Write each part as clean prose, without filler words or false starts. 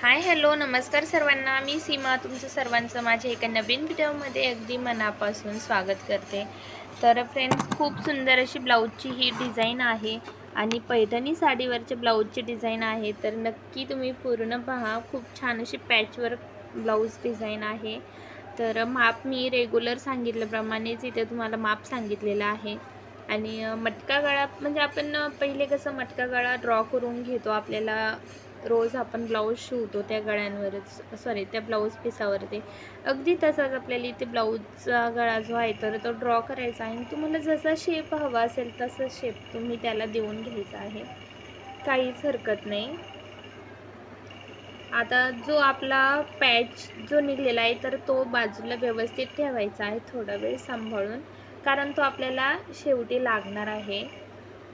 Hi hello नमस्कार सर्वांना. मी सीमा तुमचं सर्वांचं माझ्या एका नवीन व्हिडिओमध्ये अगदी मनापासून स्वागत करते. तर फ्रेंड्स, खूप सुंदर अशी ब्लाऊजची ही डिझाईन आहे आणि पैठणी साडीवरचे ब्लाऊजची डिझाईन आहे. तर नक्की तुम्ही पूर्ण पहा. खूप छान अशी पॅचवर्क ब्लाऊज डिझाईन आहे. तर माप मी रेग्युलर सांगितल्याप्रमाणेच इथे तुम्हाला माप सांगितलेलं आहे. आणि मटका गळा म्हणजे आपण पहिले कसं मटका गळा ड्रॉ करून घेतो. आपल्याला रोज आपण ब्लाऊज शिवतो त्या गळ्यांवरच, सॉरी त्या ब्लाऊज पिसावरती. अगदी तसाच आपल्याला इथे ब्लाऊजचा गळा जो आहे तर तो ड्रॉ करायचा आहे आणि तुम्हाला जसा शेप हवा असेल तसा शेप तुम्ही त्याला देऊन घ्यायचा आहे. काहीच हरकत नाही. आता जो आपला पॅच जो निघलेला आहे तर तो बाजूला व्यवस्थित ठेवायचा आहे थोडा वेळ सांभाळून, कारण तो आपल्याला शेवटी लागणार आहे.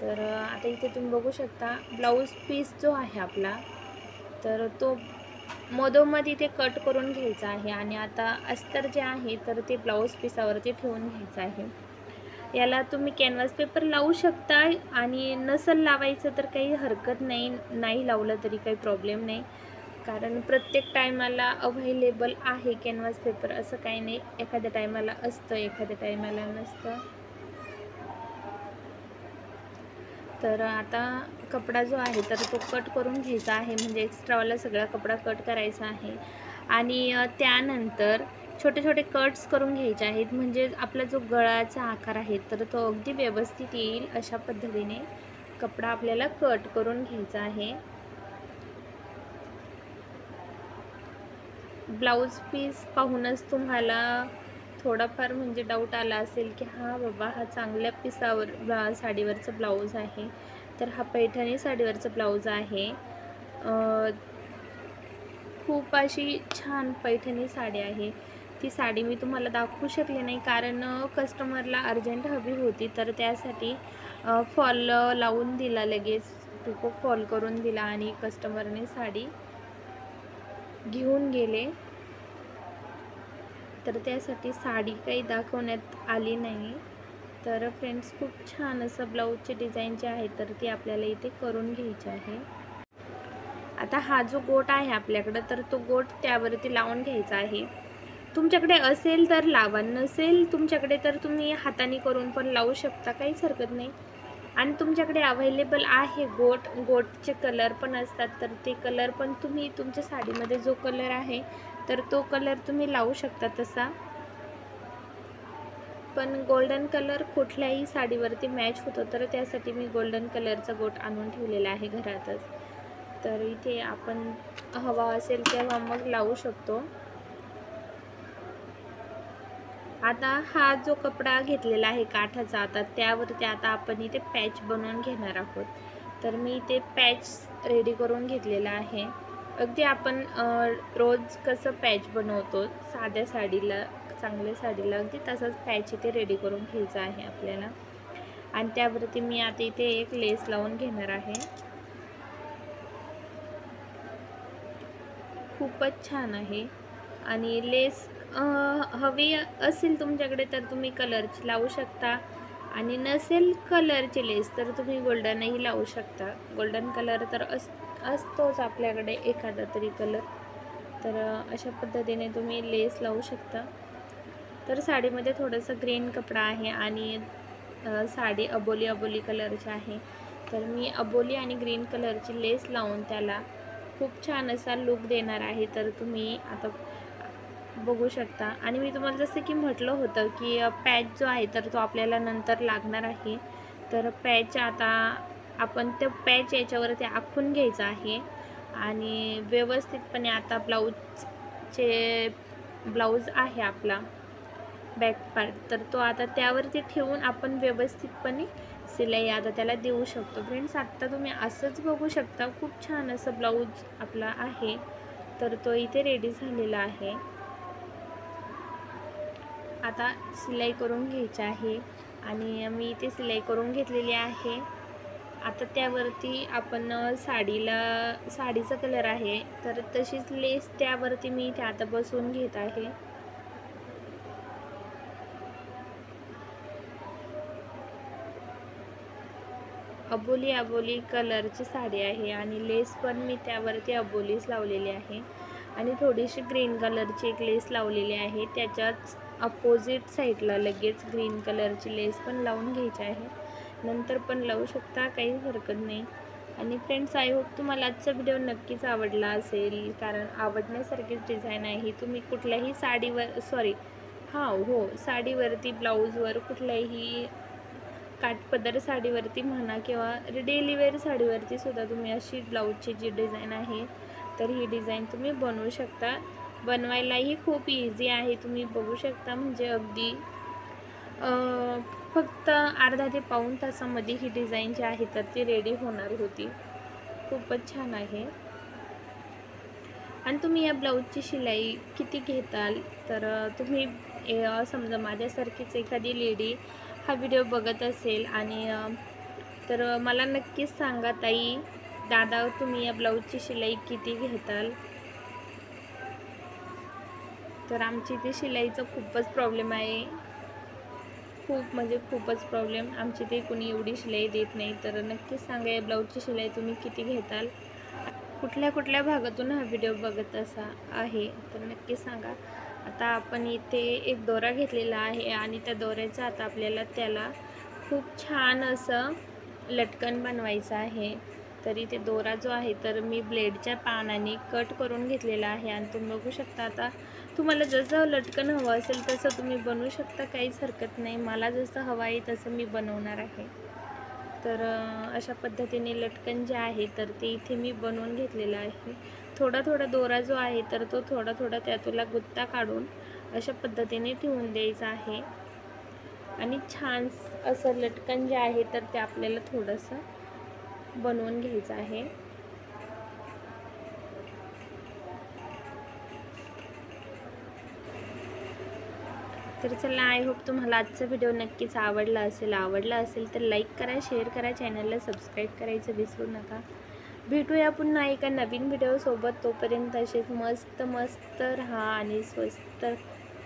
तर आता इथे तुम्ही बघू शकता ब्लाऊज पीस जो आहे आपला तर तो मधोमध इथे कट करून घ्यायचा आहे आणि आता अस्तर जे आहे तर ते ब्लाऊज पिसावरती ठेवून घ्यायचं आहे. याला तुम्ही कॅनव्हास पेपर लावू शकता आणि नसल लावायचं तर काही हरकत नाही, नाही लावलं तरी काही प्रॉब्लेम नाही, कारण प्रत्येक टायमाला अव्हेलेबल आहे कॅनव्हास पेपर, असं काही नाही. एखाद्या टायमाला असतं, एखाद्या टायमाला नसतं. तर आता कपडा जो आहे तर तो कट करून घ्यायचा आहे, म्हणजे एक्स्ट्रावाला सगळा कपडा कट करायचा आहे आणि त्यानंतर छोटे छोटे कट्स करून घ्यायचे आहेत, म्हणजे आपला जो गळाचा आकार आहे तर तो अगदी व्यवस्थित येईल अशा पद्धतीने कपडा आपल्याला कट करून घ्यायचा आहे. ब्लाऊज पीस पाहूनच तुम्हाला थोडाफार म्हणजे डाऊट आला असेल की हां बाबा, हा चांगल्या पिसावर साडीवरचं ब्लाऊज आहे. तर हा पैठणी साडीवरचं ब्लाऊज आहे. खूप अशी छान पैठणी साडी आहे. ती साडी मी तुम्हाला दाखवू शकले नाही, कारण कस्टमरला अर्जंट हवी होती, तर त्यासाठी फॉल लावून दिला, लगेच पिको फॉल करून दिला आणि कस्टमरने साडी घेऊन गेले. तर त्यासाठी साडी काही दाखवण्यात आली नाही. तर फ्रेंड्स, खूप छान असं ब्लाऊजचे डिझाईन जे आहे तर ते आपल्याला इथे करून घ्यायचे आहे. आता हा जो गोट आहे आपल्याकडं तर तो गोट त्यावरती लावून घ्यायचा आहे. तुमच्याकडे असेल तर लावा, नसेल तुमच्याकडे तर तुम्ही हाताने करून पण लावू शकता, काहीच हरकत नाही. आणि तुमच्याकडे अवेलेबल आहे गोटचे कलर पण असतात, तर ते कलर पण तुम्ही तुमच्या साडीमध्ये जो कलर आहे तर तो कलर तुम्ही लावू शकता तसा. पण गोल्डन कलर कुठल्याही साडीवरती मॅच होतो, तर त्यासाठी मी गोल्डन कलरचा गोट आणून ठेवलेला आहे घरातच. तर इथे आपण हवा असेल तेव्हा मग लावू शकतो. आता हा जो कपडा घेतलेला आहे काठाचा, आता त्यावरती आता आपण इथे पॅच बनवून घेणार आहोत. तर मी इथे पॅच रेडी करून घेतलेला आहे. अगदी आपण रोज कसं पॅच बनवतो साध्या साडीला, चांगल्या साडीला, अगदी तसाच पॅच इथे रेडी करून घ्यायचा आहे आपल्याला. आणि त्यावरती मी आता इथे एक लेस लावून घेणार आहे. खूपच छान आहे. आणि लेस हवी असेल तुमच्याकडे तर तुम्ही कलरची लावू शकता, आणि नसेल कलरची लेस तर तुम्ही गोल्डनही लावू शकता. गोल्डन कलर तर असतोच आपल्याकडे एखादा तरी कलर. तर अशा पद्धतीने तुम्ही लेस लावू शकता. तर साडीमध्ये थोडंसं ग्रीन कपडा आहे आणि साडी अबोली कलरची आहे. तर मी अबोली आणि ग्रीन कलरची लेस लावून त्याला खूप छान असा लुक देणार आहे. तर तुम्ही आता बघू शकता. आणि मी तुम्हाला जसं की म्हटलं होतं की पॅच जो आहे तर तो आपल्याला नंतर लागणार आहे. तर पॅच आता आपण तो पॅच याच्यावरती आखून घ्यायचा आहे आणि व्यवस्थितपणे आता ब्लाऊज आहे आपला बॅक पार्ट, तर तो आता त्यावरती ठेवून आपण व्यवस्थितपणे शिलाई आता त्याला देऊ शकतो. फ्रेंड्स, आत्ता तुम्ही असंच बघू शकता, खूप छान असं ब्लाऊज आपला आहे. तर तो इथे रेडी झालेला आहे. आता शिलाई करून घ्यायची आहे आणि मी इथे शिलाई करून घेतलेली आहे. आता त्यावरती आपण साडीचा कलर आहे तर तशीच लेस त्यावरती मी इथे आता बसवून घेत आहे. अबोली अबोली कलरची साडी आहे आणि लेस पण मी त्यावरती अबोलीच लावलेली आहे आणि थोडीशी ग्रीन कलरची एक लेस लावलेली आहे. त्याच्याच अपोजिट साईडला लगेच ग्रीन कलरची लेस पण लावून घ्यायची आहे. नंतर पण लावू शकता, काही हरकत नाही. आणि फ्रेंड्स, आय होप तुम्हाला आजचा व्हिडिओ नक्कीच आवडला असेल, कारण आवडण्यासारखीच डिझाईन आहे. तुम्ही कुठल्याही साडीवर साडीवरती, ब्लाऊजवर, कुठल्याही काठपदर साडीवरती म्हणा किंवा डेली वेअर साडीवरती सुद्धा तुम्ही अशी ब्लाऊजची जी डिझाईन आहे तर ही डिझाईन तुम्ही बनवू शकता. बनवायलाही खूप इझी आहे. तुम्ही बघू शकता, म्हणजे अगदी फक्त अर्धा ते पाऊण तासामध्ये ही डिझाईन जी आहे तर ती रेडी होणार होती. खूपच छान आहे. आणि तुम्ही या ब्लाऊजची शिलाई किती घेताल, तर तुम्ही समजा माझ्यासारखीच एखादी लेडी हा व्हिडिओ बघत असेल आणि तर मला नक्कीच सांगा, ताई, दादा, तुम्ही या ब्लाऊजची शिलाई किती घेताल. तर आमची इथे शिलाईचा खूपच प्रॉब्लेम आहे. खूपच प्रॉब्लेम. आमची इथे कोणी एवढी शिलाई देत नाही. तर नक्कीच सांगा, या ब्लाऊजची शिलाई तुम्ही किती घेताल. कुठल्या भागातून हा व्हिडिओ बघत आहे तर नक्की सांगा. आता आपण इथे एक दोरा घेतलेला आहे आणि त्या दोऱ्याचा आता आपल्याला त्याला खूप छान असं लटकन बनवायचं आहे. तरी ते दोरा जो आहे तर मी ब्लेडच्या पानाने कट करून घेतलेला आहे आणि तुम्ही बघू शकता. आता तुम्हाला जसं लटकन हवं असेल तसं तुम्ही बनवू शकता, काहीच हरकत नाही. मला जसं हवं आहे तसं मी बनवणार आहे. तर अशा पद्धतीने लटकन जे आहे तर ते इथे मी बनवून घेतलेलं आहे. थोडा दोरा जो आहे तर तो थोडा त्यातला गुत्ता काढून अशा पद्धतीने ठेवून द्यायचा आहे. आणि छान असं लटकन जे आहे तर ते आपल्याला थोडंसं बनवून घ्यायचं आहे. तर चला, आय होप तुम्हाला आजचा व्हिडिओ नक्कीच आवडला असेल तर लाईक करा, शेअर करा, चॅनलला सबस्क्राईब करायचं विसरू नका. भेटूया पुन्हा एका नवीन व्हिडिओसोबत. तोपर्यंत असेच मस्त राहा आणि स्वस्त